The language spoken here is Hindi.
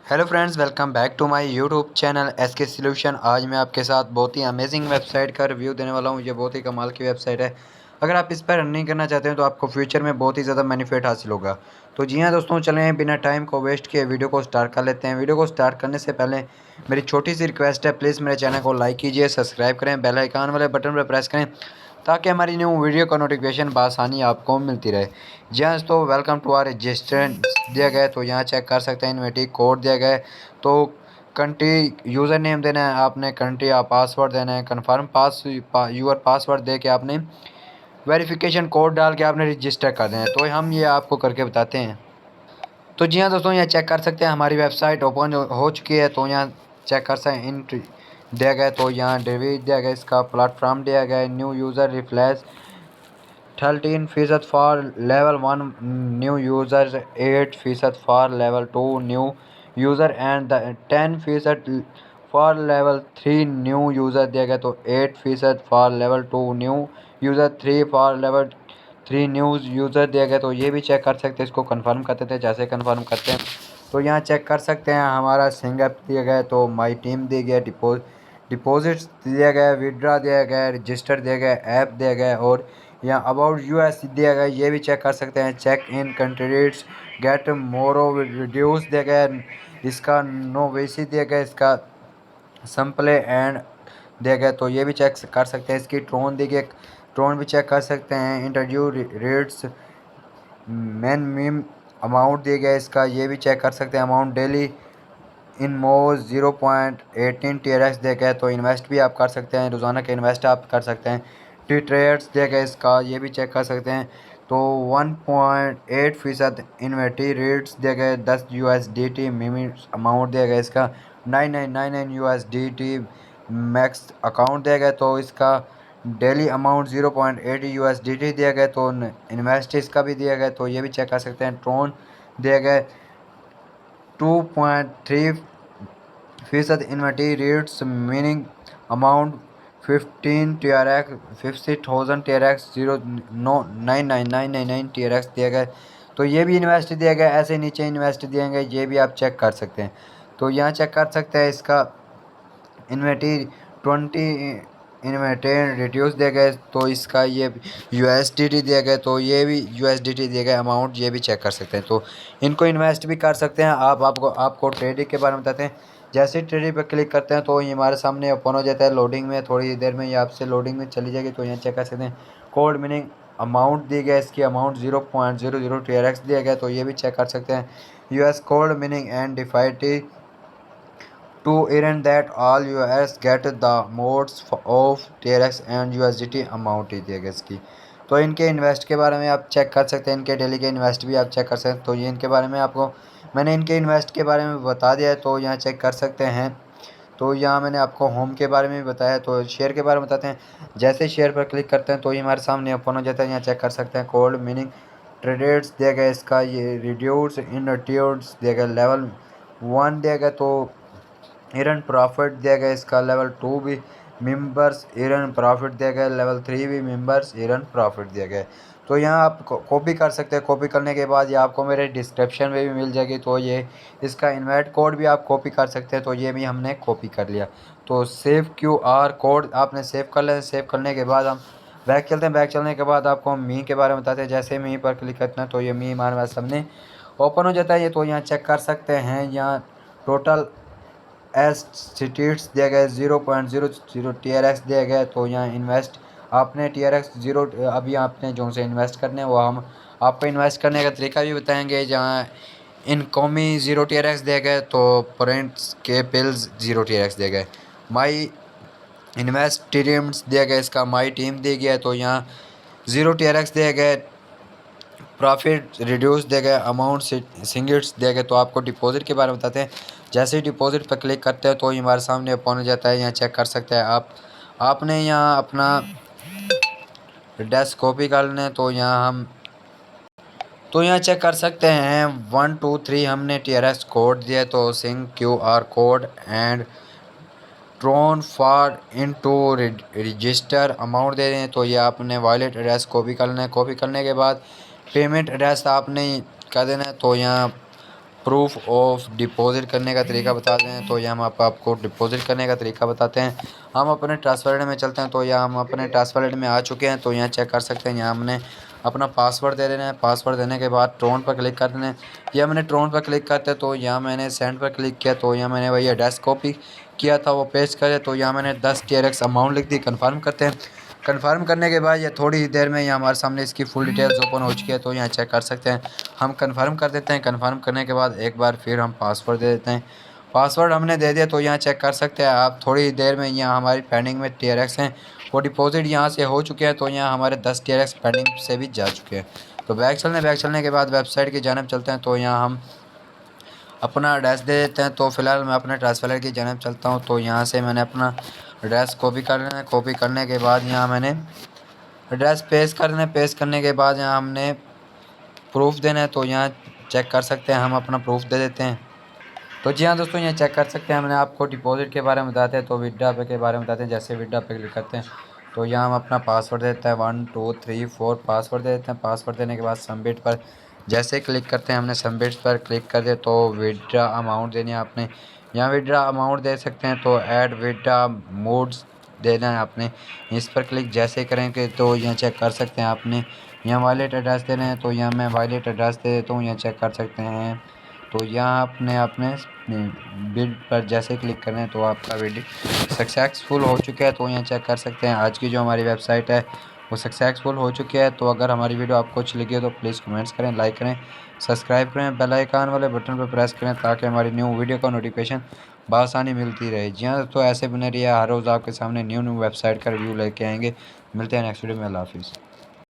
Hello friends, welcome back to my YouTube channel SK solution. आज मैं आपके साथ बहुत ही अमेजिंग वेबसाइट का रिव्यू देने वाला हूँ। ये बहुत ही कमाल की वेबसाइट है। अगर आप इस पर अर्निंग करना चाहते हैं तो आपको फ्यूचर में बहुत ही ज़्यादा बेनिफिट हासिल होगा। तो जी हाँ दोस्तों, चलें बिना टाइम को वेस्ट किए वीडियो को स्टार्ट कर लेते हैं। वीडियो को स्टार्ट करने से पहले मेरी छोटी सी रिक्वेस्ट है, प्लीज़ मेरे चैनल को लाइक कीजिए, सब्सक्राइब करें, बेल आइकन वाले बटन पर प्रेस करें ताकि हमारी न्यू वीडियो का नोटिफिकेशन बआसानी आपको मिलती रहे। जी हाँ दोस्तों, वेलकम टू आर रजिस्टर दिया गया है तो यहाँ चेक कर सकते हैं। इन्विटी कोड दिया गया है तो कंट्री यूज़र नेम देना है आपने, कंट्री आप पासवर्ड देना है, कन्फर्म यूर पासवर्ड दे के आपने वेरिफिकेशन कोड डाल के आपने रजिस्टर कर देना है। तो हम ये आपको करके बताते हैं। तो जी हाँ दोस्तों, यहाँ चेक कर सकते हैं हमारी वेबसाइट ओपन हो चुकी है। तो यहाँ चेक कर सकते हैं इंट्री दिया गया है तो यहाँ डेविड दिया गया, इसका प्लेटफॉर्म दिया गया है, न्यू यूज़र रिफ्लेस 13% for level 1 new user, 8% for level 2 new user and 10% for level 3 new user दिया गया। तो 8% for level 2 new user, 3 for level 3 new user दिया गया। तो ये भी चेक कर सकते हैं, इसको कंफर्म करते थे। जैसे कंफर्म करते हैं तो यहाँ चेक कर सकते हैं हमारा सिंग ऐप दिया गया है, तो माई टीम दी गया, डिपॉजिट्स दिया गया, विड्रा दिया गया, रजिस्टर दिया गया, ऐप दिया गया और यहाँ अबाउट यूएस दिया गया। ये भी चेक कर सकते हैं। चेक इन कंट्रीज गेट मोरो रिड्यूस दिया गया, इसका नो वेसी दिया गया, इसका सैम्पले एंड दिया गया। तो ये भी चेक कर सकते हैं। इसकी ट्रोन दी गई, ट्रोन भी चेक कर सकते हैं। Interview rates man meme amount दिया गया, इसका ये भी चेक कर सकते हैं। अमाउंट डेली इन मोर 0.18 TRX दिया गया। तो इन्वेस्ट भी आप कर सकते हैं, रोज़ाना के इन्वेस्ट आप कर सकते हैं। टी ट्रेड्स दिया गया, इसका ये भी चेक कर सकते हैं। तो 1.8% इन्वेटी रेट्स दिया गया, 10 USDT मिमी अमाउंट दिया गया, इसका 9999 USDT मैक्स अकाउंट दिया गया। तो इसका डेली अमाउंट 0.8 USDT दिया गया। तो इन्वेस्ट इसका भी दिया गया, तो ये भी चेक कर सकते हैं। ट्रोन दिया गया 2.3% इन्वेटी rates meaning amount 15 TRX, 50,000 TRX, 09999 TRX दिया गया। तो ये भी इन्वेस्ट दिया गया। ऐसे नीचे इन्वेस्ट दिए गए, ये भी आप चेक कर सकते हैं। तो यहाँ चेक कर सकते हैं इसका इन्वेटी 20 इन्वेटेड रिड्यूस दिया गया। तो इसका ये USDT दिया गया, तो ये भी USDT दिया गया अमाउंट, ये भी चेक कर सकते हैं। तो इनको इन्वेस्ट भी कर सकते हैं। आपको ट्रेडिंग के बारे में बताते हैं। जैसे ही ट्रेडिंग पर क्लिक करते हैं तो ये हमारे सामने ओपन हो जाता है। लोडिंग में थोड़ी देर में ये आपसे लोडिंग में चली जाएगी। तो यहाँ चेक कर सकते हैं। कोड मीनिंग अमाउंट दी गया, इसकी अमाउंट 0.00 TRX दिया गया। तो ये भी चेक कर सकते हैं। US कोड मीनिंग एंड डिफाइटी to earn that all US get the modes of TRX and USDT amount ही दिया गया इसकी। तो इनके इन्वेस्ट के बारे में आप चेक कर सकते हैं। इनके डेली के इन्वेस्ट भी आप चेक कर सकते हैं। तो ये इनके बारे में आपको मैंने इनके इन्वेस्ट के बारे में बता दिया है, तो यहाँ चेक कर सकते हैं। तो यहाँ मैंने आपको होम के बारे में भी बताया। तो शेयर के बारे में बताते हैं। जैसे शेयर पर क्लिक करते हैं तो ये हमारे सामने ओपन हो जाता है। यहाँ चेक कर सकते हैं। कोल्ड मीनिंग ट्रेडेड्स दिया गया, इसका ये रिड्यूस इन ट्यूड्स दिया गया, लेवल 1 दिया गया। तो इरन प्रॉफिट दिया गया, इसका लेवल 2 भी मेंबर्स इरन प्रॉफिट दिया गया, लेवल 3 भी मेंबर्स इरन प्रॉफिट दिया गया। तो यहाँ आप कॉपी कर सकते हैं। कॉपी करने के बाद ये आपको मेरे डिस्क्रिप्शन में भी मिल जाएगी। तो ये इसका इनवाइट कोड भी आप कॉपी कर सकते हैं। तो ये भी हमने कॉपी कर लिया। तो सेव QR कोड आपने सेव कर लें। सेव करने के बाद हम बैक चलते हैं। बैक चलने के बाद आपको हम मी के बारे में बताते हैं। जैसे मी पर क्लिक करते हैं तो ये मी हमारे पास सामने ओपन हो जाता है। ये तो यहाँ चेक कर सकते हैं। यहाँ टोटल एस्टिट्यूट्स दिया गया 0.00 TRX दिया गया। तो यहाँ इन्वेस्ट आपने TRX 0 अभी आपने जो से इन्वेस्ट करने वो हम आपको इन्वेस्ट करने का तरीका भी बताएंगे। जहाँ इनकॉमी 0 TRX दिया गया, तो परेंट्स के पिल्स 0 TRX दिया गया। माई इन्वेस्ट टीम्स दिया गया, इसका माई टीम दिया गया। तो यहाँ 0 TRX दिया गया, प्रॉफिट रिड्यूस दिया गया, अमाउंट सिंगल्स दिया गया। तो आपको डिपॉजिट के बारे में बताते हैं। जैसे ही डिपॉजिट पर क्लिक करते हैं तो ये हमारे सामने ओपन हो जाता है। यहाँ चेक कर सकते हैं आपने यहाँ अपना डेस्क कॉपी कर लें। तो यहाँ चेक कर सकते हैं 1 2 3 हमने TRX कोड दिया। तो सिंग QR कोड एंड ट्रोन फॉर इनटू रजिस्टर अमाउंट दे रहे हैं। तो ये आपने वॉलेट एड्रेस कॉपी करना है। कॉपी करने के बाद पेमेंट एड्रेस आपने कर देना है। तो यहाँ प्रूफ ऑफ डिपॉजिट करने का तरीका बताते हैं। तो यहाँ हम आपको डिपॉजिट करने का तरीका बताते हैं। हम अपने ट्रांसफर वॉलेट में चलते हैं। तो यहाँ हम अपने ट्रांसफर वॉलेट में आ चुके हैं। तो यहाँ चेक कर सकते हैं, यहाँ हमने अपना पासवर्ड दे देना है। पासवर्ड देने के बाद ट्रोन पर क्लिक कर देना है। यह मैंने ट्रोन पर क्लिक करते तो यहाँ मैंने सेंड पर क्लिक किया। तो यहाँ मैंने वही एड्रेस कॉपी किया था वो पेस्ट करे। तो यहाँ मैंने 10 TRX अमाउंट लिख दी। कन्फर्म करते हैं। कन्फर्म करने के बाद ये थोड़ी ही देर में यहाँ हमारे सामने इसकी फुल डिटेल्स ओपन हो चुकी है। तो यहाँ चेक कर सकते हैं। हम कन्फर्म कर देते हैं। कन्फर्म करने के बाद एक बार फिर हम पासवर्ड दे देते हैं। पासवर्ड हमने दे दिया। तो यहाँ चेक कर सकते हैं आप, थोड़ी ही देर में यहाँ हमारी पेंडिंग में TRX हैं वो डिपॉजिट यहाँ से हो चुके हैं। तो यहाँ हमारे 10 TRX पेंडिंग से भी जा चुके हैं। तो बैक चलने के बाद वेबसाइट की जानब चलते हैं। तो यहाँ हम अपना एड्रेस दे देते हैं। तो फिलहाल मैं अपने ट्रांसफर की जानब चलता हूँ। तो यहाँ से मैंने अपना एड्रेस कॉपी कर लेना है। कॉपी करने के बाद यहाँ मैंने एड्रेस पेस्ट करना है। पेस्ट करने के बाद यहाँ हमने प्रूफ देना है। तो यहाँ चेक कर सकते हैं, हम अपना प्रूफ दे देते हैं। तो जी हाँ दोस्तों, यहाँ चेक कर सकते हैं, हमने आपको डिपॉजिट के बारे में बताते हैं। तो विड्रा पे के बारे में बताते हैं। जैसे विड्रा पे क्लिक करते हैं तो यहाँ हम अपना पासवर्ड देते हैं 1 2 3 4 पासवर्ड दे देते हैं। पासवर्ड देने के बाद सबमिट पर जैसे क्लिक करते हैं, हमने सबमिट पर क्लिक कर दिया। तो विड्रा अमाउंट देनी है आपने, यहाँ विड्रा अमाउंट दे सकते हैं। तो ऐड विड्रा मोड्स देना है आपने, इस पर क्लिक जैसे करेंगे तो यहाँ चेक कर सकते हैं आपने यहाँ वॉलेट एड्रेस देना है। तो यहाँ मैं वॉलेट एड्रेस दे देता हूँ। यहाँ चेक कर सकते हैं। तो यहाँ अपने बिल पर जैसे क्लिक करें तो आपका वीडियो सक्सेसफुल हो चुका है। तो यहाँ चेक कर सकते हैं आज की जो हमारी वेबसाइट है वो सक्सेसफुल हो चुकी है। तो अगर हमारी वीडियो आपको अच्छी लगी है तो प्लीज़ कमेंट्स करें, लाइक करें, सब्सक्राइब करें, बेल आइकन वाले बटन पर प्रेस करें ताकि हमारी न्यू वीडियो का नोटिफिकेशन बआसानी मिलती रहे। जी हाँ, तो ऐसे बने रहिए, हर रोज़ आपके सामने न्यू वेबसाइट का रिव्यू लेके आएंगे। मिलते हैं नेक्स्ट वीडियो में। अल्लाह हाफिज़।